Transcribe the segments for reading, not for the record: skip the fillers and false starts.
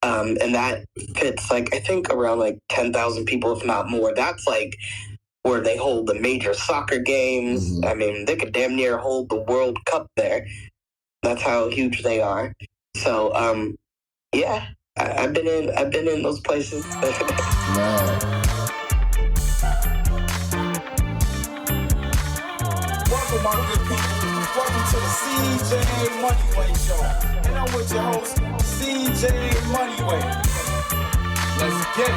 And that fits like, I think around like 10,000 people, if not more. That's like where they hold the major soccer games. Mm-hmm. I mean, they could damn near hold the World Cup there. That's how huge they are. So, yeah, I've been in those places. Wow. Welcome, my good people. Welcome to the CJ Moneyway Show. And I'm with your host, CJ Moneyway. Let's get it.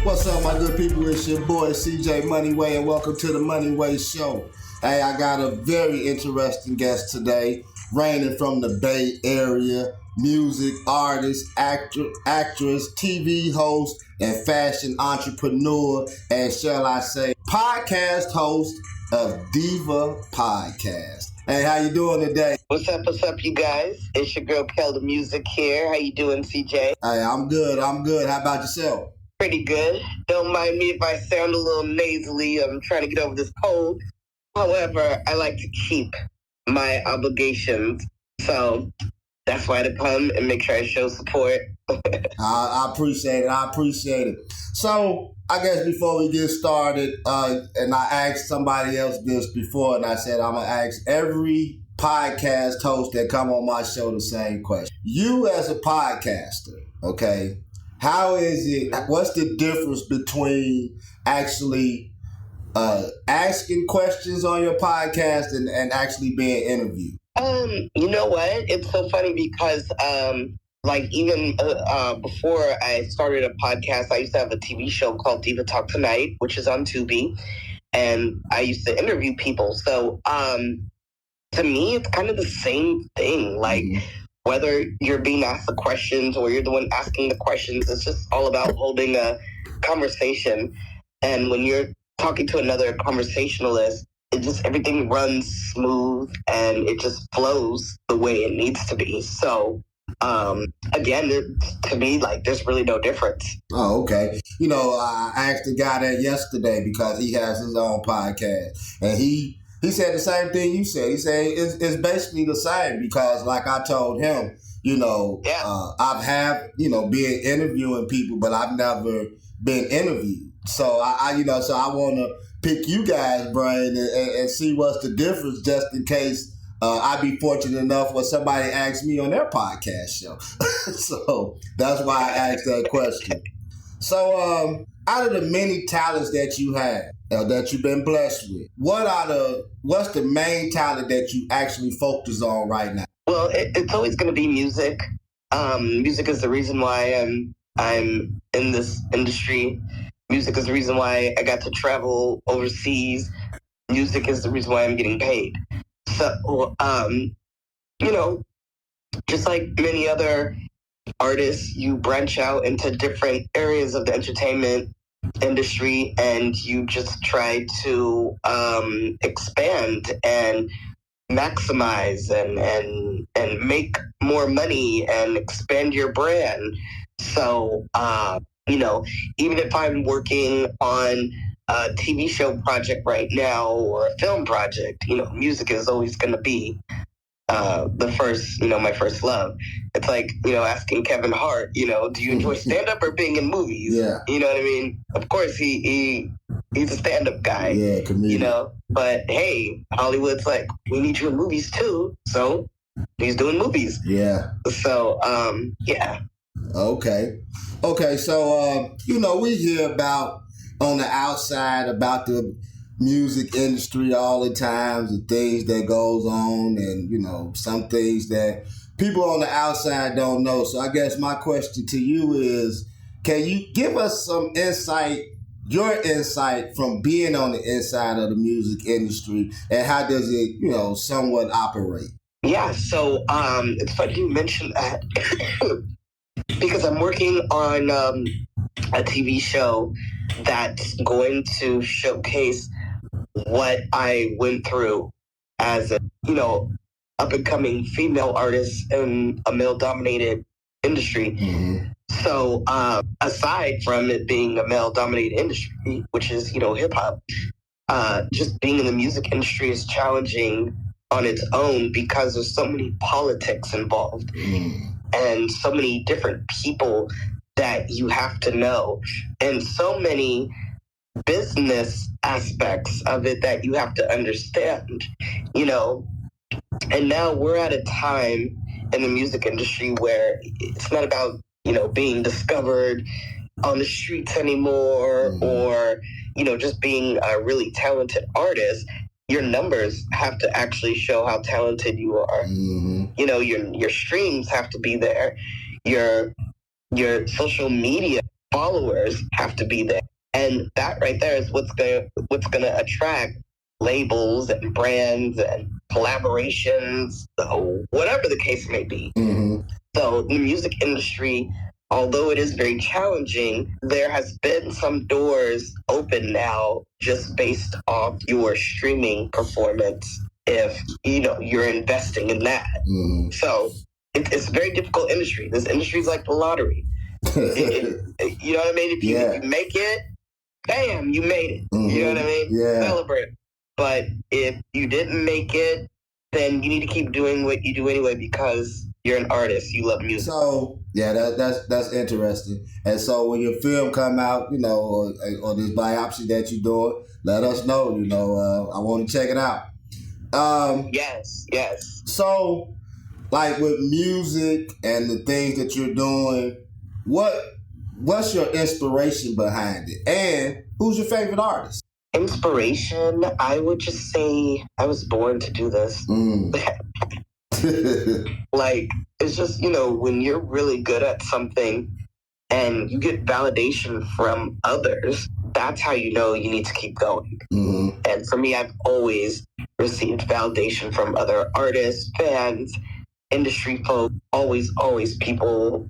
What's up, my good people? It's your boy, CJ Moneyway, and welcome to the Moneyway Show. Hey, I got a very interesting guest today, reigning from the Bay Area, music artist, actress, TV host, and fashion entrepreneur, and shall I say, podcast host of Diva Podcast. Hey, how you doing today? What's up, you guys? It's your girl, KeldaMuzik here. How you doing, CJ? Hey, I'm good. How about yourself? Pretty good. Don't mind me if I sound a little nasally. I'm trying to get over this cold. However, I like to keep my obligations. So that's why I come and make sure I show support. I appreciate it. So I guess before we get started, and I asked somebody else this before, and I said I'm going to ask every podcast host that come on my show the same question. You as a podcaster, okay, how is it, what's the difference between actually asking questions on your podcast and actually being interviewed? You know what? It's so funny because, even before I started a podcast, I used to have a TV show called Diva Talk Tonight, which is on Tubi, and I used to interview people. So, to me, it's kind of the same thing. Like, whether you're being asked the questions or you're the one asking the questions, it's just all about holding a conversation. And when you're talking to another conversationalist, everything runs smooth and it just flows the way it needs to be. So, again, to me, like, there's really no difference. Oh, okay. You know, I asked the guy that yesterday because he has his own podcast, and he said the same thing you said. He said it's basically the same because, like I told him, you know, I've been interviewing people, but I've never been interviewed. So I want to pick you guys' brain and see what's the difference, just in case I'd be fortunate enough where somebody asks me on their podcast show. So that's why I asked that question. So out of the many talents that you have, that you've been blessed with, what's the main talent that you actually focus on right now? Well, it's always going to be music. Music is the reason why I'm in this industry. Music is the reason why I got to travel overseas. Music is the reason why I'm getting paid. So, just like many other artists, you branch out into different areas of the entertainment industry and you just try to expand and maximize and make more money and expand your brand. So, even if I'm working on a TV show project right now or a film project, music is always going to be my first love. It's like, asking Kevin Hart, do you enjoy stand-up or being in movies? Yeah. You know what I mean? Of course, he's a stand-up guy. Yeah, comedian. But hey, Hollywood's like, we need you in movies too. So he's doing movies. Yeah. So, yeah. Okay, so, we hear about on the outside about the music industry all the time, the things that goes on and, some things that people on the outside don't know. So I guess my question to you is, can you give us some insight, your insight from being on the inside of the music industry, and how does it, somewhat operate? Yeah, so it's funny you mentioned that because I'm working on a TV show that's going to showcase what I went through as a, up-and-coming female artist in a male-dominated industry. Mm-hmm. So aside from it being a male-dominated industry, which is, hip-hop, just being in the music industry is challenging on its own because there's so many politics involved. Mm. and so many different people that you have to know, and so many business aspects of it that you have to understand, you know. And now we're at a time in the music industry where it's not about, you know, being discovered on the streets anymore, or, you know, just being a really talented artist. Your numbers have to actually show how talented you are. You know, your streams have to be there. Your social media followers have to be there. And that right there is what's gonna attract labels and brands and collaborations, so whatever the case may be. So the music industry, although it is very challenging, there has been some doors open now just based off your streaming performance, if, you know, you're investing in that. So it's a very difficult industry. This industry is like the lottery. You know what I mean? If you make it, bam, you made it. You know what I mean? Celebrate. But if you didn't make it, then you need to keep doing what you do anyway, because you're an artist. You love music. So that's interesting. And so when your film come out, you know, or this biopsy that you're doing, let us know. You know, I want to check it out. Yes. So, like with music and the things that you're doing, what's your inspiration behind it, and who's your favorite artist? Inspiration, I would just say I was born to do this. Like, it's just, you know, when you're really good at something and you get validation from others, that's how you know you need to keep going. And for me, I've always received validation from other artists, fans, industry folk. Always people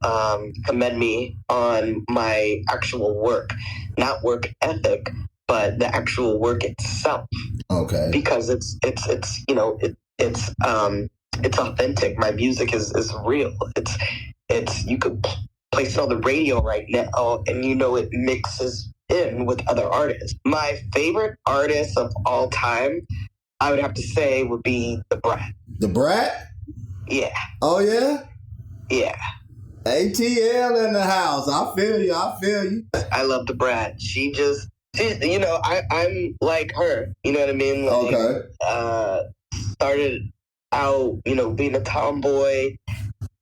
commend me on my actual work, not work ethic, but the actual work itself. Okay. Because it's you know, it's authentic. My music is real. It's you could place it on the radio right now, and you know it mixes in with other artists. My favorite artist of all time, I would have to say, would be The Brat. The Brat? Yeah. Oh yeah? Yeah. ATL in the house. I feel you. I love The Brat. She's, you know, I'm like her. You know what I mean? Like, okay. Started out, you know, being a tomboy,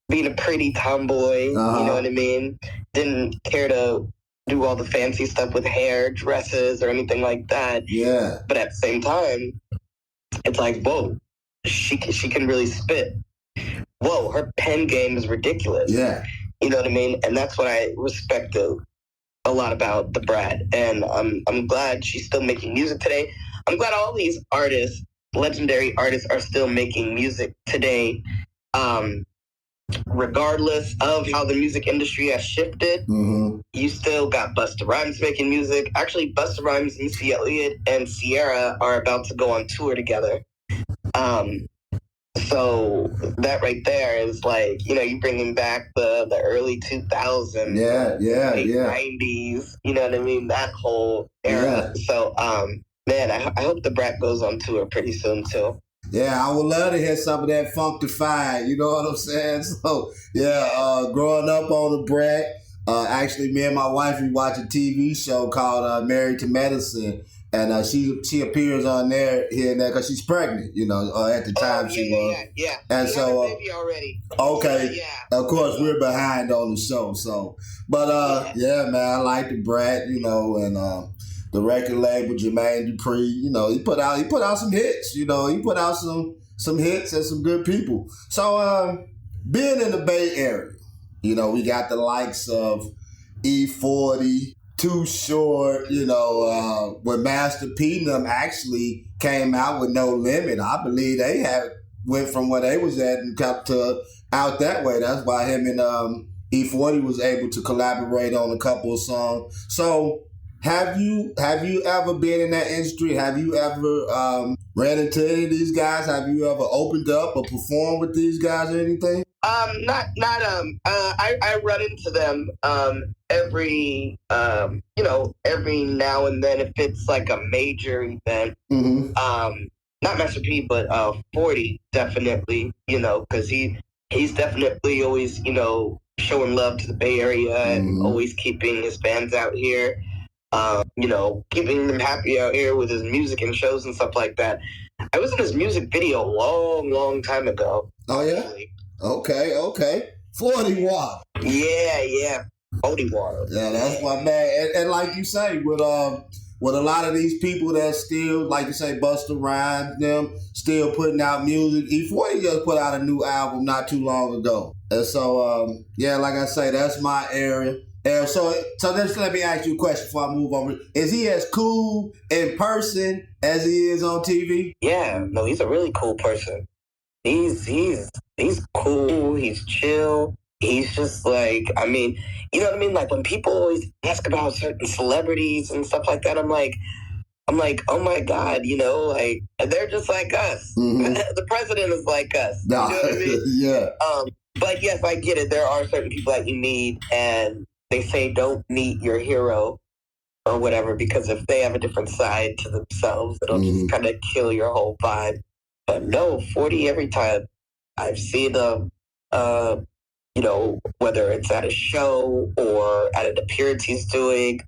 being a pretty tomboy. You know what I mean? Didn't care to do all the fancy stuff with hair, dresses, or anything like that. Yeah. But at the same time, it's like, whoa, she can really spit. Whoa, her pen game is ridiculous. Yeah. You know what I mean? And that's what I respect a lot about The Brat. And I'm glad she's still making music today. I'm glad all these artists, legendary artists, are still making music today. Regardless of how the music industry has shifted, you still got Busta Rhymes making music. Actually, Busta Rhymes, Missy Elliott, and Sierra are about to go on tour together. So that right there is like, you know, you bringing back the early 2000s, late 90s, you know what I mean? That whole era. Yeah. So, man, I hope The Brat goes on tour pretty soon too. Yeah, I would love to hear some of that funkified, you know what I'm saying? So, growing up on The Brat, actually, me and my wife, we watch a TV show called Married to Medicine, and she appears on there here and there because she's pregnant, you know, at the time she was. Yeah. And she so, had a baby already. Okay. Yeah. Of course, we're behind on the show, so. But, man, I like The Brat, you know, and the record label, Jermaine Dupri, you know, he put out some hits, you know, he put out some hits and some good people. So, being in the Bay Area, you know, we got the likes of E40, Too Short, you know, when Master P and them actually came out with No Limit, I believe they went from where they was at and got to out that way. That's why him and E40 was able to collaborate on a couple of songs. So, have you ever been in that industry? Have you ever ran into any of these guys? Have you ever opened up or performed with these guys or anything? I run into them every every now and then if it's like a major event. Not Master P, but 40 definitely, you know, because he he's definitely always, showing love to the Bay Area and always keeping his fans out here. Keeping them happy out here with his music and shows and stuff like that. I was in his music video a long, long time ago. Oh, yeah? Actually. Okay. 40 Watt. Yeah. 40 Watt. Yeah, that's my man. And like you say, with a lot of these people that still, like you say, Busta Rhymes, them still putting out music. E40 just put out a new album not too long ago. And so, like I say, that's my area. So just let me ask you a question before I move on. Is he as cool in person as he is on TV? Yeah, no, he's a really cool person. He's cool. He's chill. He's just like, you know what I mean? Like when people always ask about certain celebrities and stuff like that, I'm like, oh my God, like they're just like us. Mm-hmm. The president is like us. Nah. You know what I mean? Yeah. But yes, I get it. There are certain people that you meet, and they say don't meet your hero or whatever, because if they have a different side to themselves, it'll just kind of kill your whole vibe. But no, 40 every time I've seen him, whether it's at a show or at an appearance he's doing.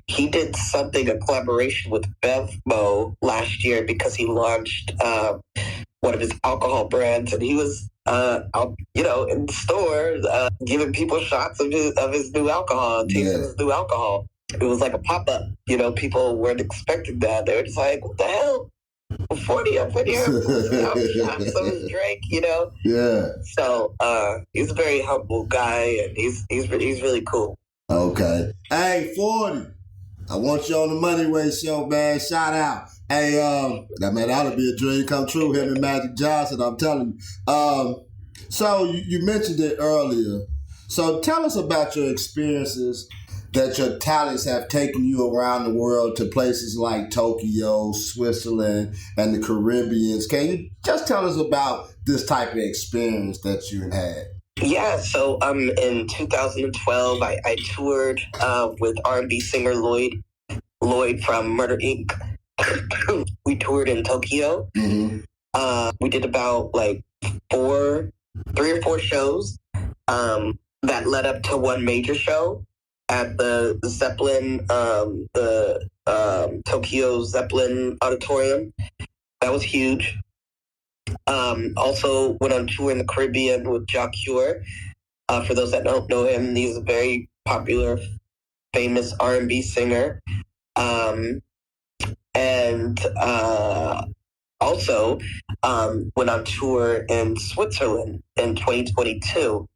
He did a collaboration with Bevmo last year because he launched one of his alcohol brands, and he was in the store giving people shots of his new alcohol, tasting his new alcohol. It was like a pop-up. People weren't expecting that. They were just like, what the hell? 40 up in here, shots of his drink, Yeah. So he's a very humble guy, and he's really cool. Okay. Hey, 40. I want you on the Moneyway Show, man. Shout out. Hey, that'll be a dream come true, him and Magic Johnson, I'm telling you. So you mentioned it earlier. So tell us about your experiences that your talents have taken you around the world to places like Tokyo, Switzerland, and the Caribbean. Can you just tell us about this type of experience that you had? Yeah, so in 2012, I toured with R&B singer Lloyd from Murder Inc. We toured in Tokyo. Mm-hmm. We did about like 3 or 4 shows that led up to one major show at the Zeppelin, Tokyo Zeppelin Auditorium. That was huge. Also went on tour in the Caribbean with Jacure. For those that don't know him, he's a very popular, famous R&B singer. Also went on tour in Switzerland in 2022.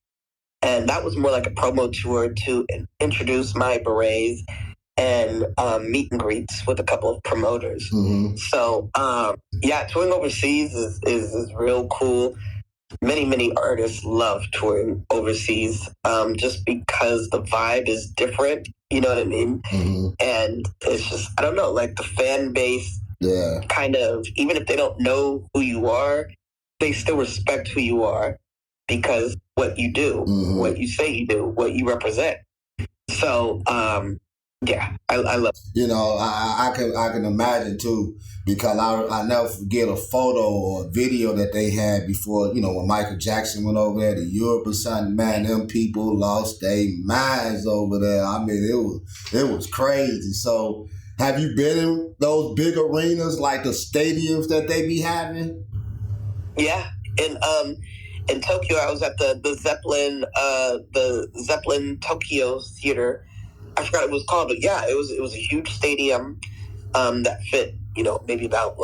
And that was more like a promo tour to introduce my berets and meet and greets with a couple of promoters. Mm-hmm. So, touring overseas is real cool. Many artists love touring overseas just because the vibe is different. You know what I mean? Mm-hmm. And it's just, I don't know, like the fan base kind of, even if they don't know who you are, they still respect who you are because what you do, what you say you do, what you represent. So, I love it. I can imagine too, because I never forget a photo or a video that they had before, when Michael Jackson went over there to Europe or something. Man, them people lost their minds over there. I mean, it was crazy. So have you been in those big arenas, like the stadiums that they be having? Yeah. In Tokyo, I was at the Zeppelin Tokyo Theater. I forgot what it was called, but yeah, it was a huge stadium that fit, maybe about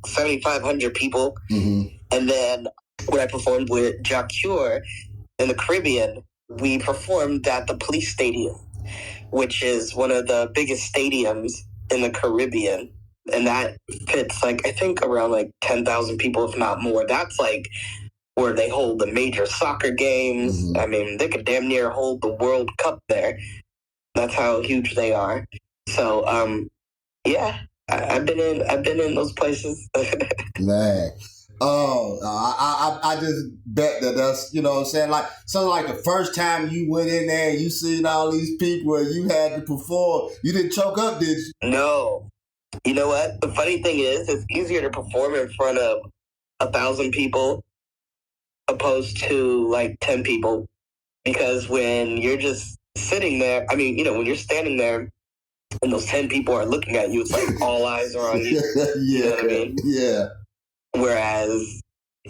7,500 people. Mm-hmm. And then when I performed with Jacure in the Caribbean, we performed at the Police Stadium, which is one of the biggest stadiums in the Caribbean. And that fits I think around 10,000 people, if not more. That's where they hold the major soccer games. Mm-hmm. I mean, they could damn near hold the World Cup there. That's how huge they are. So, I've been in those places. Man. Oh, I just bet that's, what I'm saying? Something like the first time you went in there and you seen all these people and you had to perform, you didn't choke up, did you? No. You know what? The funny thing is, it's easier to perform in front of 1,000 people opposed to like 10 people. Because when you're just sitting there, I mean, when you're standing there and those 10 people are looking at you, it's like all eyes are on you. You know what I mean? Yeah. Whereas,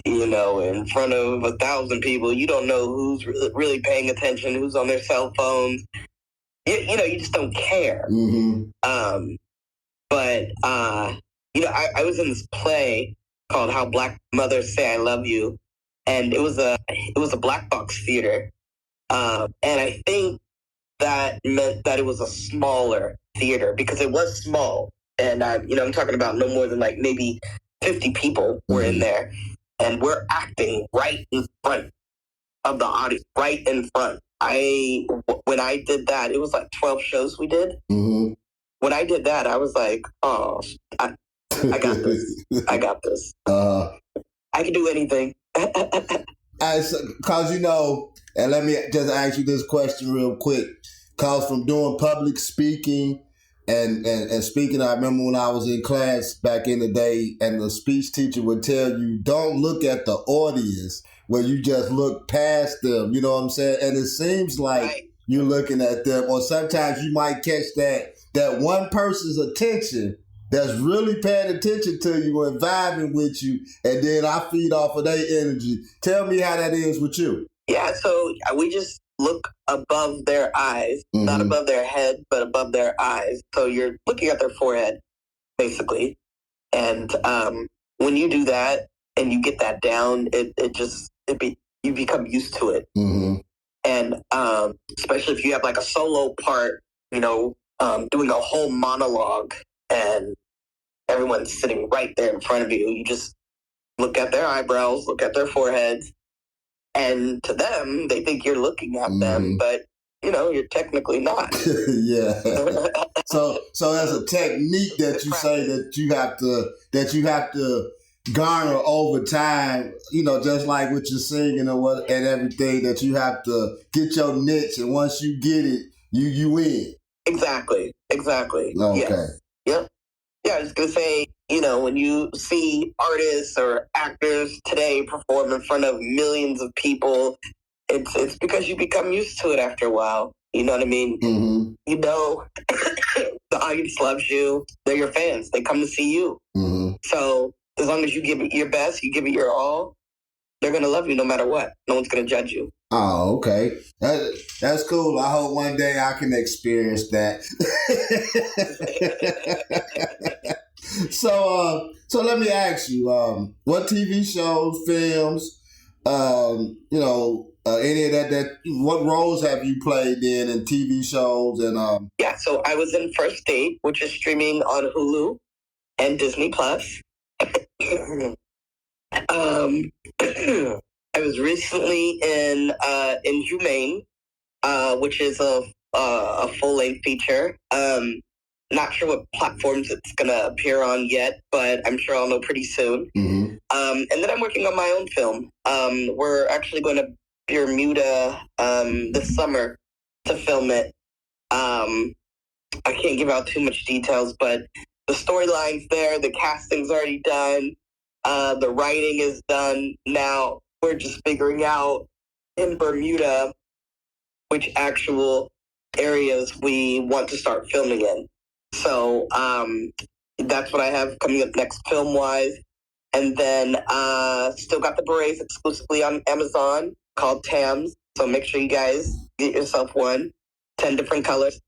in front of 1,000 people, you don't know who's really paying attention, who's on their cell phones. You just don't care. Mm-hmm. I was in this play called How Black Mothers Say I Love You, and it was a black box theater. And I think that meant that it was a smaller theater because it was small. And I'm talking about no more than like maybe 50 people were in there, and we're acting right in front of the audience, right in front. When I did that, it was like 12 shows we did. Mm-hmm. When I did that, I was like, oh, I got this. I got this. I can do anything. Because, and let me just ask you this question real quick. Because from doing public speaking and speaking, I remember when I was in class back in the day, and the speech teacher would tell you, don't look at the audience where you just look past them. You know what I'm saying? And it seems like you're looking at them, or sometimes you might catch that one person's attention that's really paying attention to you and vibing with you, and then I feed off of their energy. Tell me how that is with you. Yeah, so we just look above their eyes, not above their head, but above their eyes. So you're looking at their forehead, basically. And when you do that and you get that down, you become used to it. Mm-hmm. And especially if you have like a solo part, doing a whole monologue and everyone's sitting right there in front of you. You just look at their eyebrows, look at their foreheads, and to them, they think you're looking at them, but you're technically not. Yeah. So there's a technique that you say that you have to garner over time. Just like with your singing and everything, that you have to get your niche, and once you get it, you win. Exactly. Okay. Yes. Yep. Yeah, I was gonna say, when you see artists or actors today perform in front of millions of people, it's because you become used to it after a while. You know what I mean? Mm-hmm. The audience loves you. They're your fans. They come to see you. Mm-hmm. So as long as you give it your best, you give it your all, they're gonna love you no matter what. No one's gonna judge you. Oh, okay. That's cool. I hope one day I can experience that. So let me ask you, what TV shows, films, any of that, what roles have you played in TV shows? And Yeah, so I was in First Date, which is streaming on Hulu and Disney Plus. I was recently in Humane, which is a full-length feature. Not sure what platforms it's going to appear on yet, but I'm sure I'll know pretty soon. Mm-hmm. And then I'm working on my own film. We're actually going to Bermuda this summer to film it. I can't give out too much details, but the storyline's there. The casting's already done. The writing is done. Now we're just figuring out in Bermuda which actual areas we want to start filming in. So that's what I have coming up next film-wise. And then still got the berets exclusively on Amazon called Tams. So make sure you guys get yourself one. 10 different colors.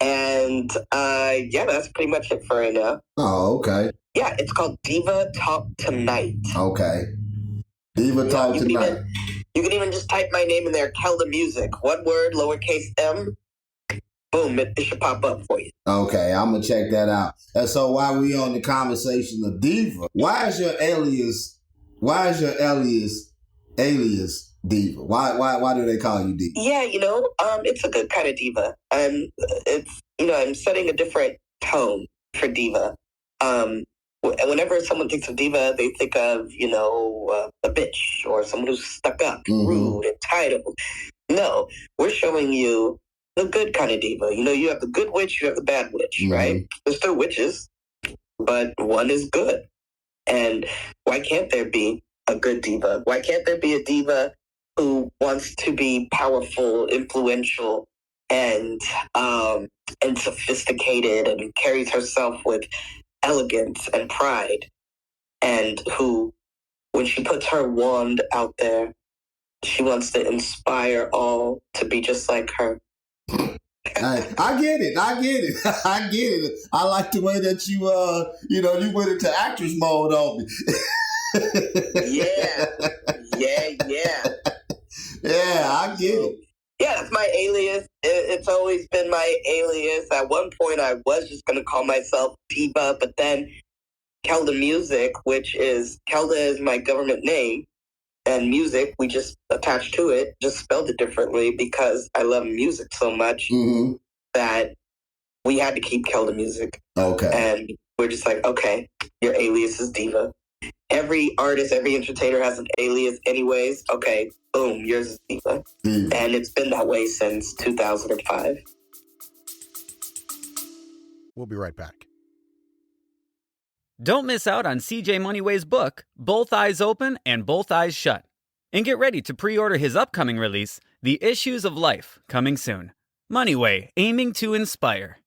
And that's pretty much it for right now. Oh, okay. Yeah, it's called Diva Talk Tonight. Okay. Diva Talk Tonight. You can even just type my name in there, KeldaMuzik. One word, lowercase m. Boom, it should pop up for you. Okay, I'm going to check that out. And so while we on the conversation of diva, why is your alias diva? Why do they call you diva? Yeah, it's a good kind of diva. I'm setting a different tone for diva. Whenever someone thinks of diva, they think of, a bitch or someone who's stuck up, rude, entitled. No, we're showing you the good kind of diva. You have the good witch, you have the bad witch, right? There's still witches, but one is good. And why can't there be a good diva? Why can't there be a diva who wants to be powerful, influential, and sophisticated, and carries herself with elegance and pride, and who, when she puts her wand out there, she wants to inspire all to be just like her. I get it. I get it. I like the way that you went into actress mode on me. Yeah. Yeah, I get it. Yeah, that's my alias. It's always been my alias. At one point, I was just going to call myself Diva, but then KeldaMuzik, which is, Kelda is my government name, and music, we just attached to it, just spelled it differently because I love music so much that we had to keep KeldaMuzik. Okay. And we're just like, okay, your alias is Diva. Every artist, every entertainer has an alias anyways. Okay, boom, yours is Diva. And it's been that way since 2005. We'll be right back. Don't miss out on CJ Moneyway's book, Both Eyes Open and Both Eyes Shut. And get ready to pre-order his upcoming release, The Issues of Life, coming soon. Moneyway, aiming to inspire.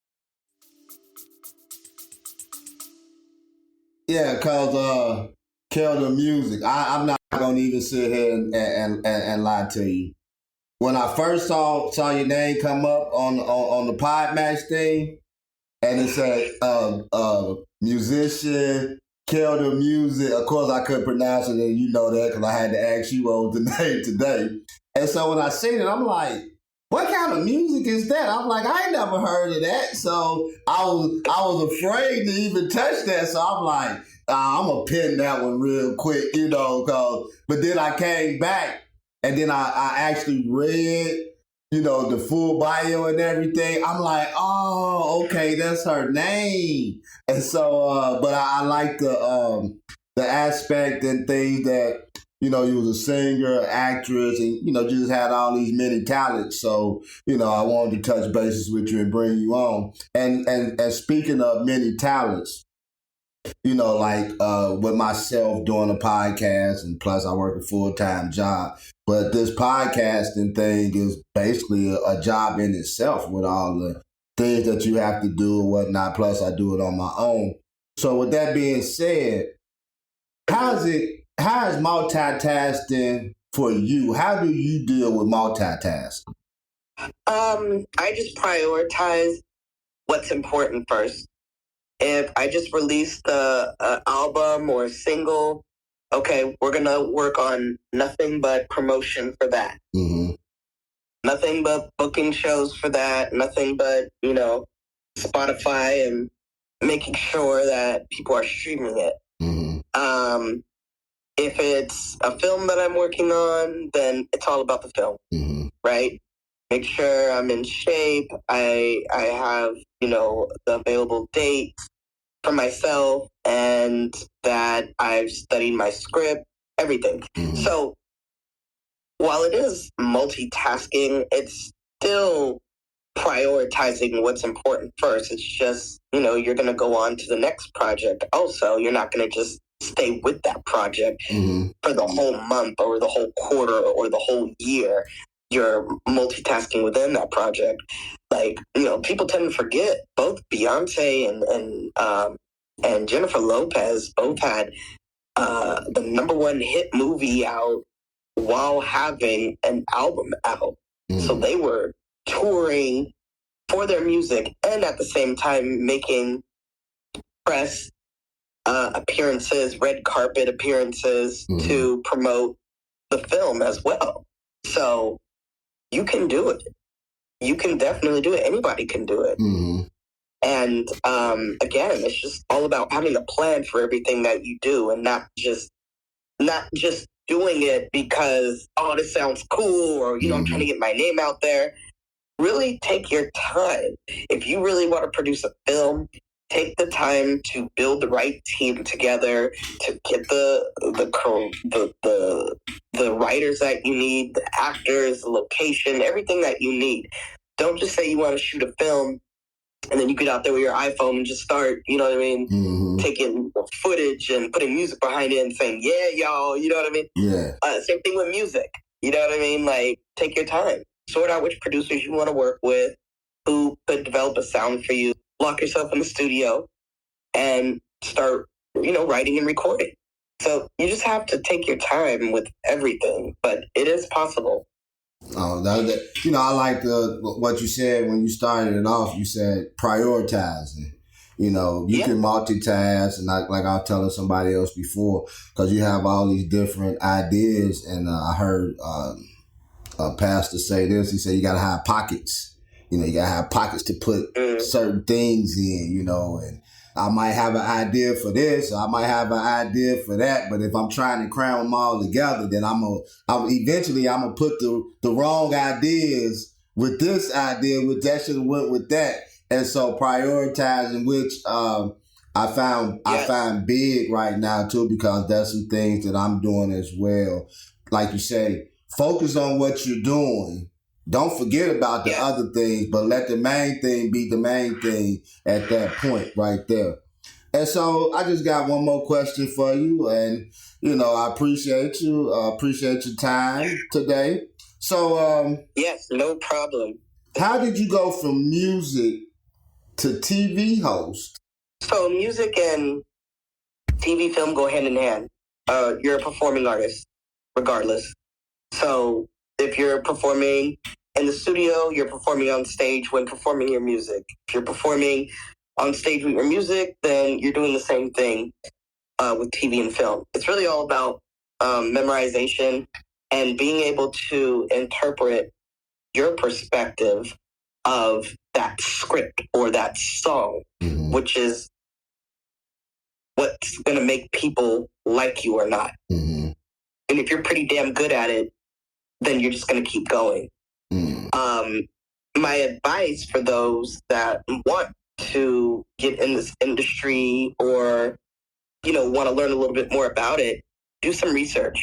Yeah, because KeldaMuzik, I'm not going to even sit here and lie to you. When I first saw your name come up on the Podmatch thing, and it said musician, KeldaMuzik. Of course, I couldn't pronounce it, and you know that because I had to ask you what was the name today. And so when I seen it, I'm like, what kind of music is that? I'm like, I ain't never heard of that. So I was afraid to even touch that. So I'm like, I'm going to pin that one real quick, but then I came back and then I actually read, the full bio and everything. I'm like, oh, okay, that's her name. And so, but I like the aspect and things that, you was a singer, actress, and, you just had all these many talents. So, I wanted to touch bases with you and bring you on. And speaking of many talents, with myself doing a podcast, and plus I work a full-time job. But this podcasting thing is basically a job in itself with all the things that you have to do and whatnot. Plus I do it on my own. So with that being said, how is multitasking for you? How do you deal with multitasking? I just prioritize what's important first. If I just released the album or single, okay, we're going to work on nothing but promotion for that. Mm-hmm. Nothing but booking shows for that. Nothing but, Spotify and making sure that people are streaming it. Mm-hmm. If it's a film that I'm working on, then it's all about the film, right? Make sure I'm in shape. I have, the available dates for myself and that I've studied my script, everything. So while it is multitasking, it's still prioritizing what's important first. It's just, you're going to go on to the next project. Also, you're not going to just stay with that project for the whole month or the whole quarter or the whole year. You're multitasking within that project. People tend to forget both Beyonce and Jennifer Lopez both had the #1 hit movie out while having an album out. So they were touring for their music and at the same time making press appearances, red carpet appearances to promote the film as well. So you can do it. You can definitely do it. Anybody can do it. And again, it's just all about having a plan for everything that you do and not just doing it because, oh, this sounds cool or, I'm trying to get my name out there. Really take your time. If you really want to produce a film, take the time to build the right team together, to get the writers that you need, the actors, the location, everything that you need. Don't just say you want to shoot a film And then you get out there with your iPhone and just start, you know what I mean, taking footage and putting music behind it and saying, yeah, y'all, you know what I mean? Yeah. Same thing with music. You know what I mean? Like, take your time. Sort out which producers you want to work with, who could develop a sound for you. Lock yourself in the studio and start, you know, writing and recording. So you just have to take your time with everything, but it is possible. Oh, you know, I like what you said when you started it off. You said prioritizing. You know, you can multitask, and like I was telling somebody else before, because you have all these different ideas. And I heard a pastor say this. He said you got to have pockets. You know, you got to have pockets to put certain things in. You know, and I might have an idea for this, or I might have an idea for that, but if I'm trying to cram them all together, then I'm eventually gonna put the wrong ideas with this idea, which that should have went with that. And so prioritizing, which I find big right now too, because that's some things that I'm doing as well. Like you say, focus on what you're doing. Don't forget about the other things, but let the main thing be the main thing at that point right there. And so I just got one more question for you. And, you know, I appreciate you. Appreciate your time today. So, yes, no problem. How did you go from music to TV host? So music and TV film go hand in hand. You're a performing artist, regardless. So if you're performing in the studio, you're performing on stage when performing your music. If you're performing on stage with your music, then you're doing the same thing with TV and film. It's really all about memorization and being able to interpret your perspective of that script or that song, which is what's going to make people like you or not. And if you're pretty damn good at it, then you're just going to keep going. My advice for those that want to get in this industry or, you know, want to learn a little bit more about it, do some research.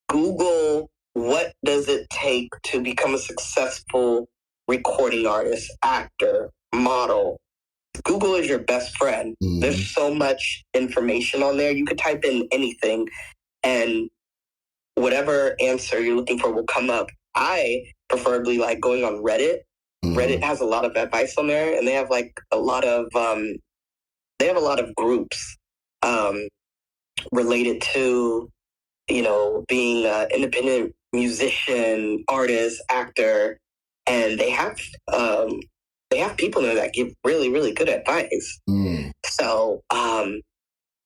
Google, what does it take to become a successful recording artist, actor, model? Google is your best friend. There's so much information on there. You could type in anything and whatever answer you're looking for will come up. I preferably like going on Reddit. Reddit has a lot of advice on there, and they have like a lot of groups related to, you know, being an independent musician, artist, actor, and they have people there that give really, really good advice. So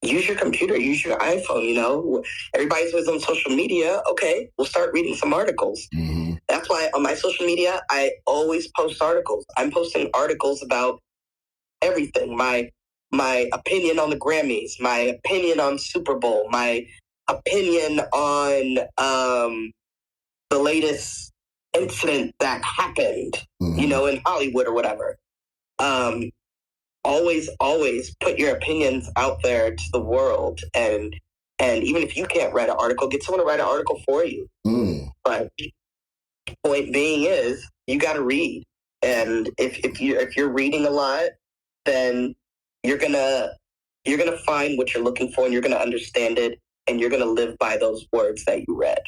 use your computer, use your iPhone, you know. Everybody's always on social media. Okay, we'll start reading some articles. That's why on my social media, I always post articles. I'm posting articles about everything. My opinion on the Grammys, my opinion on Super Bowl, my opinion on the latest incident that happened, you know, in Hollywood or whatever. Always put your opinions out there to the world. And even if you can't write an article, get someone to write an article for you. But point being is you got to read. And if you're reading a lot, then you're gonna find what you're looking for, and you're gonna understand it, and you're gonna live by those words that you read.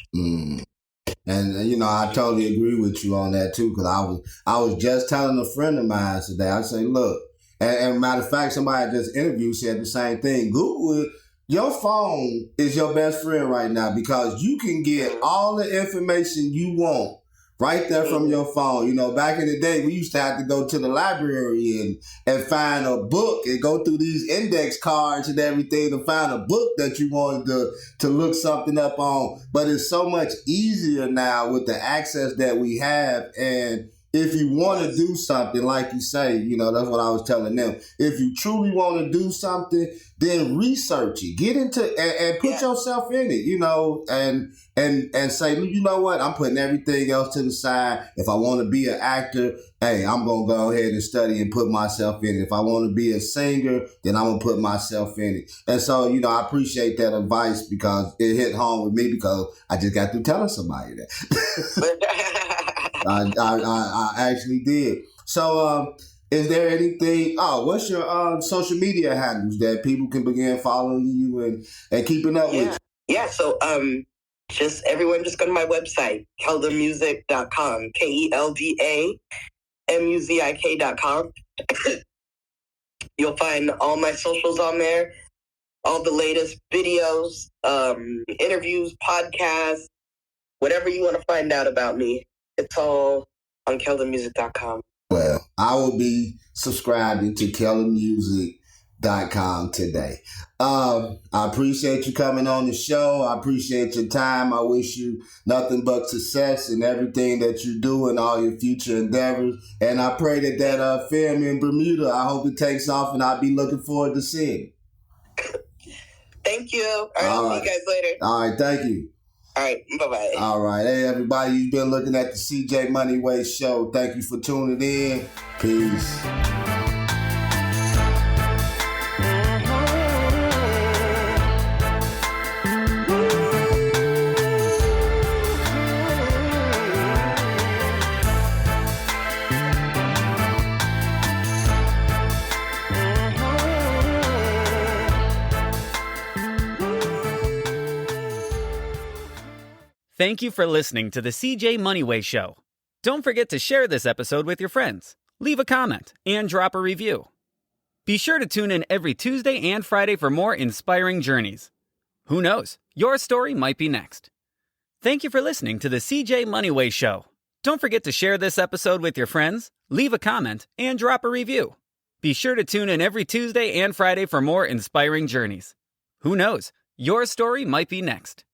And you know, I totally agree with you on that too, because I was just telling a friend of mine today. I say, look, and matter of fact, somebody I just interviewed said the same thing. Google it. Your phone is your best friend right now, because you can get all the information you want right there from your phone. You know, back in the day, we used to have to go to the library and find a book and go through these index cards and everything to find a book that you wanted to look something up on. But it's so much easier now with the access that we have. And if you want to do something, like you say, you know, that's what I was telling them. If you truly want to do something, then research it. Get into and put yourself in it, you know, and say, you know what, I'm putting everything else to the side. If I want to be an actor, hey, I'm going to go ahead and study and put myself in it. If I want to be a singer, then I'm going to put myself in it. And so, you know, I appreciate that advice, because it hit home with me, because I just got through telling somebody that. I actually did. So, is there anything? Oh, what's your social media handles that people can begin following you and keeping up with you? Yeah. So everyone just go to my website, KeldaMuzik.com, KeldaMuzik.com. You'll find all my socials on there, all the latest videos, interviews, podcasts, whatever you want to find out about me. It's all on KeldaMuzik.com. Well, I will be subscribing to KeldaMuzik.com today. I appreciate you coming on the show. I appreciate your time. I wish you nothing but success in everything that you do and all your future endeavors. And I pray that film in Bermuda, I hope it takes off, and I'll be looking forward to seeing it. Thank you. All right, I'll see you guys later. All right, thank you. All right, bye-bye. All right. Hey, everybody, you've been looking at the CJ Moneyway Show. Thank you for tuning in. Peace. Thank you for listening to the CJ Moneyway Show. Don't forget to share this episode with your friends, leave a comment, and drop a review. Be sure to tune in every Tuesday and Friday for more inspiring journeys. Who knows? Your story might be next. Thank you for listening to the CJ Moneyway Show. Don't forget to share this episode with your friends, leave a comment, and drop a review. Be sure to tune in every Tuesday and Friday for more inspiring journeys. Who knows? Your story might be next.